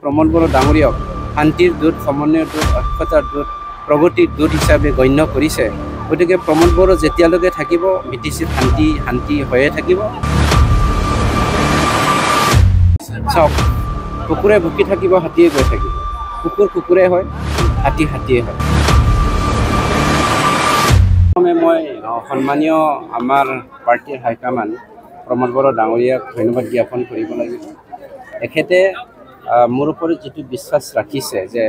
প্ৰমোদ বড়ো ডাঙৰীয়াক শান্তিৰ দূত, সমন্বয়ৰ দূত, ঐক্যতাৰ দূত, প্ৰগতিৰ দূত হিচাপে গণ্য কৰিছে। গতিকে প্ৰমোদ বড়ো যেতিয়ালৈকে থাকিব BTCত শান্তি হৈয়ে থাকিব। চাওক, কুকুৰে ভুকি থাকিব, হাতীয়ে গৈ থাকিব। কুকুৰ কুকুৰে হয়, হাতী হাতীয়ে হয়। মই সন্মানীয় আমাৰ পাৰ্টিৰ হাইকমাণ্ড প্ৰমোদ বড়ো ডাঙৰীয়াক ধন্যবাদ জ্ঞাপন কৰিব লাগিব। এখেতে মোৰ ওপৰত যিটো বিশ্বাস ৰাখিছে যে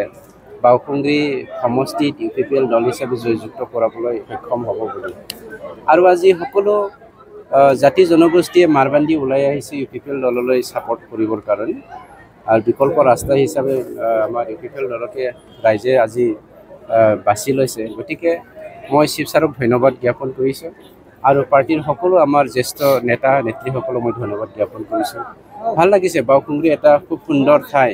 বাওকুংগ্ৰী সমষ্টিত UPPL দল হিচাপে জয়যুক্ত কৰাবলৈ সক্ষম হ'ব বুলি। আৰু আজি সকলো জাতি জনগোষ্ঠীয়ে মাৰবান্ধি ওলাই আহিছে UPPL দললৈ ছাপৰ্ট কৰিবৰ কাৰণে। আৰু বিকল্প ৰাস্তা হিচাপে আমাৰ UPPL দলকে ৰাইজে আজি বাছি লৈছে। গতিকে মই শিৱ ছাৰক ধন্যবাদ জ্ঞাপন কৰিছোঁ আৰু পাৰ্টিৰ সকলো আমাৰ জ্যেষ্ঠ নেতা নেত্ৰীসকলক মই ধন্যবাদ জ্ঞাপন কৰিছোঁ। ভাল লাগিছে, বাওকুংগ্ৰী এটা খুব সুন্দৰ ঠাই,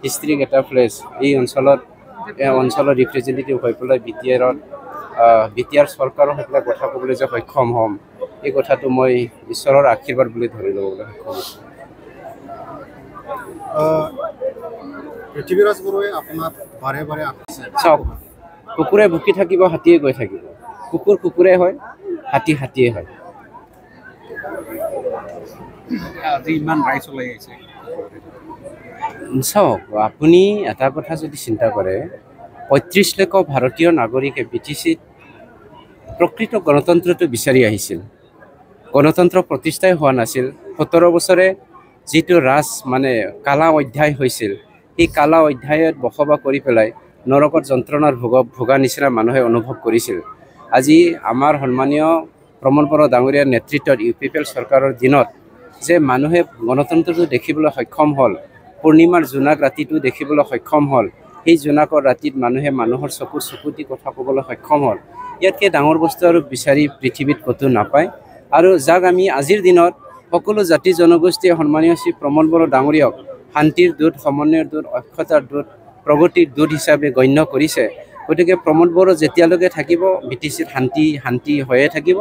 হিষ্ট্ৰিক এটা প্লেচ। এই অঞ্চলৰ ৰিপ্ৰেজেণ্টেটিভ হৈ পেলাই BTR চৰকাৰৰ সৈতে কথা ক'বলৈ যে সক্ষম হ'ম, এই কথাটো মই ঈশ্বৰৰ আশীৰ্বাদ বুলি ধৰি ল'বলৈ সক্ষম হৈছোঁ। পৃথিৱীৰাজ বড়োৱে আপোনাক বাৰে বাৰে চাওক, কুকুৰে ভুকি থাকিব, হাতীয়ে গৈ থাকিব। কুকুৰ কুকুৰে হয়, হাতী হাতীয়ে হয়। আজি ইমান ৰাইজ ওলাই আহিছে। চাওক, আপুনি এটা কথা যদি চিন্তা কৰে, ৩৫ লাখ ভাৰতীয় নাগৰিকে BTCত প্ৰকৃত গণতন্ত্ৰটো বিচাৰি আহিছিল। গণতন্ত্ৰ প্ৰতিষ্ঠাই হোৱা নাছিল। ১৭ বছৰে যিটো কালা অধ্যায় হৈছিল, সেই কালা অধ্যায়ত বসবাস কৰি পেলাই নৰকত যন্ত্ৰণাৰ ভোগা নিচিনা মানুহে অনুভৱ কৰিছিল। আজি আমাৰ সন্মানীয় প্ৰমোদ বড়ো ডাঙৰীয়াৰ নেতৃত্বত UPPL চৰকাৰৰ দিনত যে মানুহে গণতন্ত্ৰটো দেখিবলৈ সক্ষম হ'ল, পূৰ্ণিমাৰ জোনাক ৰাতিটো দেখিবলৈ সক্ষম হ'ল, সেই জোনাকৰ ৰাতিত মানুহে মানুহৰ চকুতি কথা ক'বলৈ সক্ষম হ'ল। ইয়াতকৈ ডাঙৰ বস্তু আৰু বিচাৰি পৃথিৱীত ক'তো নাপায়। আৰু যাক আমি আজিৰ দিনত সকলো জাতি জনগোষ্ঠীয়ে সন্মানীয় শ্ৰী প্ৰমোদ বড়ো ডাঙৰীয়াক শান্তিৰ দূত, সমন্বয়ৰ দূত, ঐক্যতাৰ দূত, প্ৰগতিৰ দূত হিচাপে গণ্য কৰিছে। গতিকে প্ৰমোদ বড়ো যেতিয়ালৈকে থাকিব BTCত শান্তি হৈয়ে থাকিব,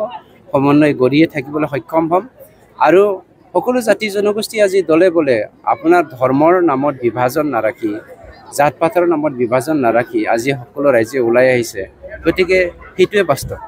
সমন্বয় গঢ়িয়ে থাকিবলৈ সক্ষম হ'ম। আৰু সকলো জাতি জনগোষ্ঠী আজি দলে বলে আপোনাৰ ধৰ্মৰ নামত বিভাজন নাৰাখি, জাত পাতৰ নামত বিভাজন নাৰাখি আজি সকলো ৰাইজে ওলাই আহিছে। গতিকে সেইটোৱে বাস্তৱ।